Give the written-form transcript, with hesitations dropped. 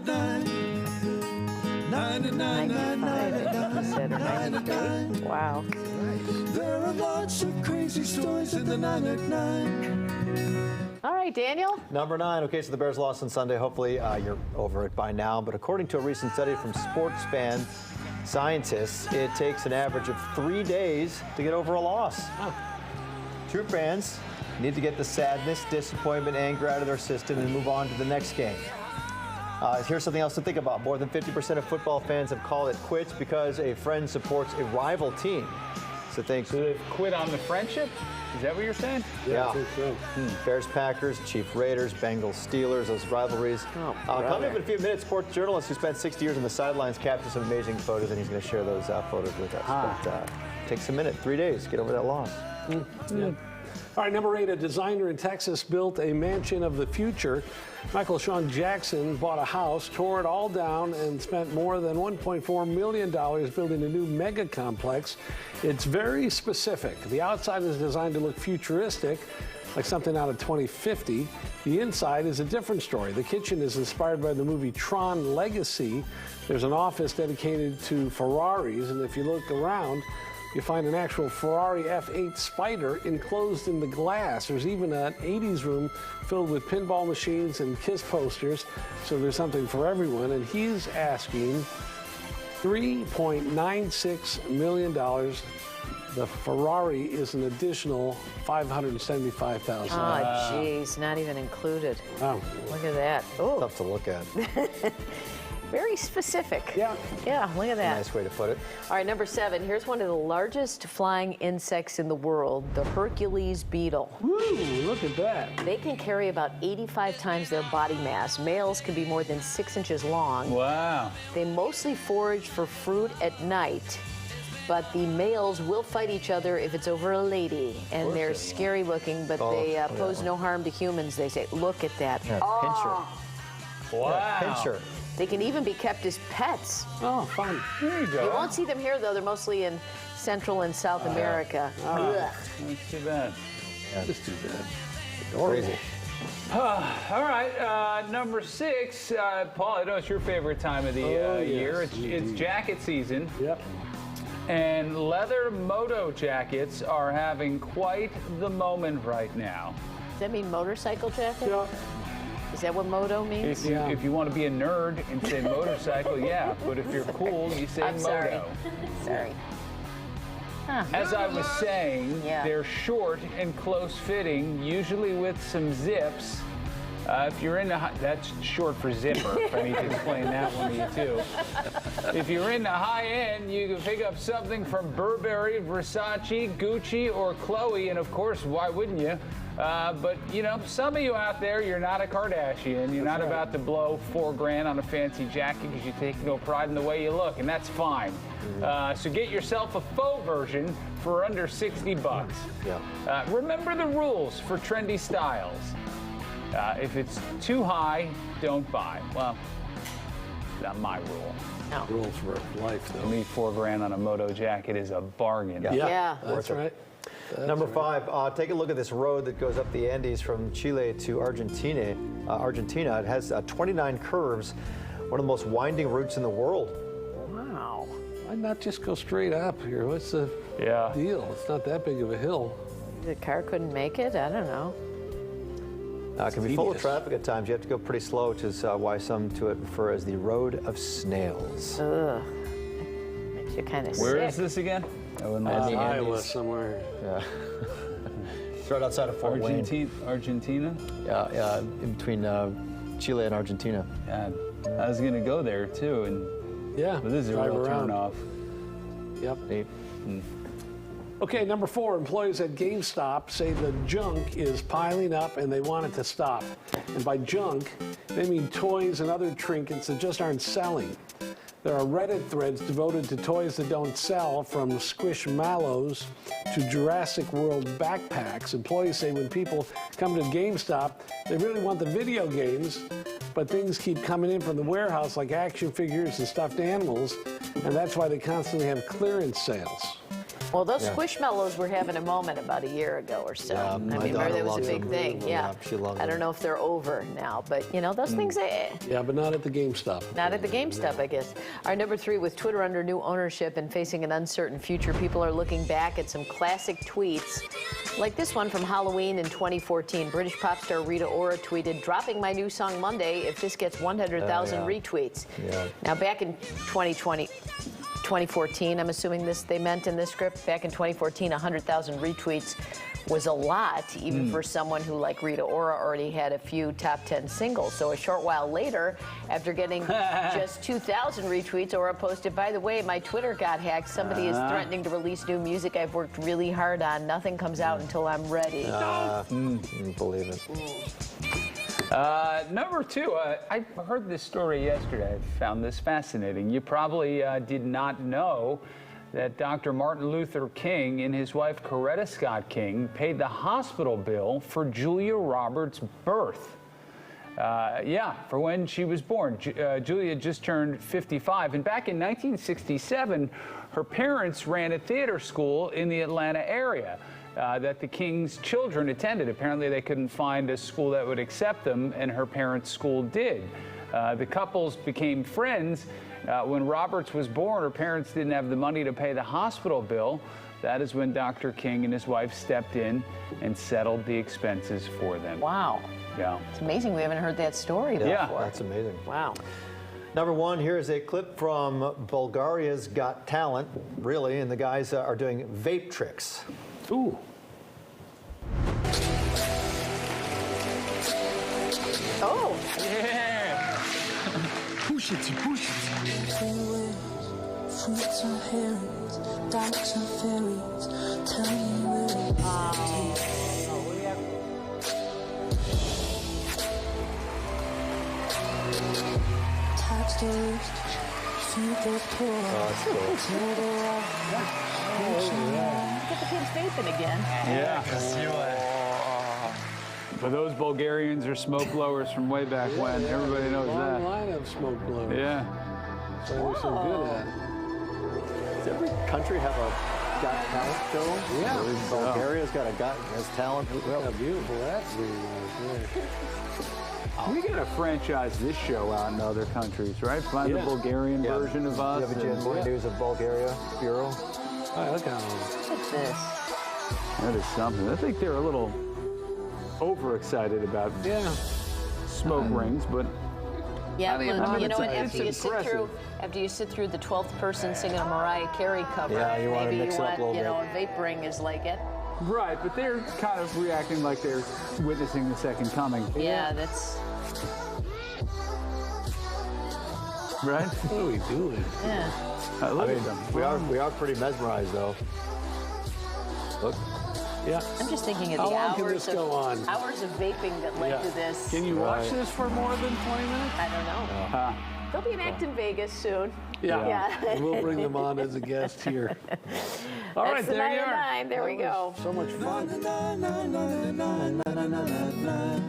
at 9. 9 at 9, 9, 9 at 9, 9 at 9. Wow. There are lots of crazy stories in the 9 at 9. All right, Daniel. Number 9. Okay, so the Bears lost on Sunday. Hopefully you're over it by now. But according to a recent study from Sportsfan scientists, it takes an average of 3 days to get over a loss. True fans need to get the sadness, disappointment, anger out of their system and move on to the next game. Here's something else to think about. More than 50% of football fans have called it quits because a friend supports a rival team. So they've quit on the friendship? Is that what you're saying? Yeah. I think so. Bears, Packers, Chiefs, Raiders, Bengals, Steelers, those rivalries. Coming up in a few minutes, sports journalist who spent 60 years on the sidelines captured some amazing photos, and he's going to share those photos with us. But takes a minute, 3 days, get over that loss. Yeah. All right, number 8, a designer in Texas built a mansion of the future. Michael Sean Jackson bought a house, tore it all down, and spent more than $1.4 million building a new mega complex. It's very specific. The outside is designed to look futuristic, like something out of 2050. The inside is a different story. The kitchen is inspired by the movie Tron Legacy. There's an office dedicated to Ferraris, and if you look around, you find an actual Ferrari F8 Spider enclosed in the glass. There's even an 80s room filled with pinball machines and Kiss posters. So there's something for everyone. And he's asking $3.96 million. The Ferrari is an additional $575,000. Oh, geez, not even included. Wow. Look at that. Oh, Tough to look at. very specific. Yeah. Yeah, look at that. Nice way to put it. All right, number 7. Here's one of the largest flying insects in the world, the Hercules beetle. Woo, look at that. They can carry about 85 times their body mass. Males can be more than 6 inches long. Wow. They mostly forage for fruit at night, but the males will fight each other if it's over a lady. And they're scary looking, but they pose no harm to humans, they say. Look at that. Yeah, pincher. Wow. Yeah, pincher. They can even be kept as pets. Oh, fun. There you go. You won't see them here, though. They're mostly in Central and South America. Ugh. That's too bad. Just too bad. Crazy. All right, number 6. Paul, I know it's your favorite time of the year. It's jacket season. Yep. And leather moto jackets are having quite the moment right now. Does that mean motorcycle jacket? Yeah. Is that what moto means? If you want to be a nerd and say motorcycle, yeah. But if you're cool, you say I'm sorry. moto. Sorry. Huh. As I was saying, Yeah. they're short and close fitting, usually with some zips. If you're in the that's short for zipper, if I need to explain that one to you too. If you're in the high end, you can pick up something from Burberry, Versace, Gucci, or Chloe, and of course, why wouldn't you? But you know, some of you out there, you're not a Kardashian. You're not about to blow $4,000 on a fancy jacket because you take no pride in the way you look, and that's fine. So get yourself a faux version for under $60. Yeah. Remember the rules for trendy styles. If it's too high, don't buy. Well, not my rule. No. Rules for life, To though. me, $4,000 on a moto jacket is a bargain. Yeah. That's right. Number 5, take a look at this road that goes up the Andes from Chile to Argentina. It has 29 curves, one of the most winding routes in the world. Wow. Why not just go straight up here? What's the deal? It's not that big of a hill. The car couldn't make it? I don't know. It can be full of traffic at times. You have to go pretty slow, which is why some to it refer as the Road of Snails. Ugh. Makes you kind of sick. Where is this again? Oh, in the Iowa Andes. somewhere. Yeah. It's right outside of Fort Wayne. Argentina? Yeah, in between Chile and Argentina. Yeah, I was going to go there too, and Yeah. but this is a drive real around. turn off. Yep. Neat. Okay, number 4, employees at GameStop say the junk is piling up and they want it to stop. And by junk, they mean toys and other trinkets that just aren't selling. There are Reddit threads devoted to toys that don't sell, from Squishmallows to Jurassic World backpacks. Employees say when people come to GameStop, they really want the video games, but things keep coming in from the warehouse like action figures and stuffed animals, and that's why they constantly have clearance sales. Well, those Squishmallows were having a moment about a year ago or so. Yeah, I my mean, daughter that was a loves big them. thing. Yeah. She loves I don't them. know if they're over now, but you know, those things, Yeah, but not at the GameStop. not at the GameStop, I guess. Our number 3, with Twitter under new ownership and facing an uncertain future, people are looking back at some classic tweets, like this one from Halloween in 2014. British pop star Rita Ora tweeted, "Dropping my new song Monday if this gets 100,000 retweets." Yeah. Now, back in 2014, I'm assuming they meant in this script, back in 2014, 100,000 retweets was a lot, even for someone who, like Rita Ora, already had a few top 10 singles. So a short while later, after getting just 2,000 retweets, Ora posted, "By the way, my Twitter got hacked. Somebody is threatening to release new music I've worked really hard on. Nothing comes out until I'm ready." Believe it. Number 2, I heard this story yesterday. I found this fascinating. You probably did not know that Dr. Martin Luther King and his wife Coretta Scott King paid the hospital bill for Julia Roberts' birth. For when she was born. Julia just turned 55, and back in 1967, her parents ran a theater school in the Atlanta area that the King's children attended. Apparently, they couldn't find a school that would accept them, and her parents' school did. The couples became friends. When Roberts was born, her parents didn't have the money to pay the hospital bill. That is when Dr. King and his wife stepped in and settled the expenses for them. Wow. Yeah. It's amazing we haven't heard that story Yeah. before. That's amazing. Wow. Number 1, here is a clip from Bulgaria's Got Talent, really, and the guys are doing vape tricks. Ooh. Oh. Yeah. Push it. Fruits are herrings, dogs are fairies. Tell me where it tax the rich, feed the poor. Till the Look at the kids vaping again. Yeah. But those Bulgarians are smoke blowers from way back when. Everybody knows Long that. line of smoke blowers. Yeah. So we're so good at. Does every country have a Got Talent show? Yeah. Bulgaria's got a has talent. Look how beautiful that green was. We gotta franchise this show out in other countries, right? Find the Yeah. Bulgarian version of us. You have a Jan Moore News of Bulgaria Bureau. Oh, look how. Look at this. That is something. I think they're a little overexcited about smoke rings, but Yeah, mean, well, you know what? it's impressive. After you sit through the 12th person singing a Mariah Carey cover, Yeah, you wanna maybe mix it up a little you know, bit. a vape ring is like it. right. But they're kind of reacting like they're witnessing the second coming, Yeah, that's right? What are we doing? yeah. Look I at mean, them. we are pretty mesmerized though. Look. Yeah. I'm just thinking of How the long can hours this of go on? hours of vaping that led Yeah. to this. Can you watch Right. this for more than 20 minutes? I don't know. There'll be an act in Vegas soon. Yeah. Yeah. We'll bring them on as a guest here. All That's right, the there you 9 are. of 9. There we That go. was so much fun.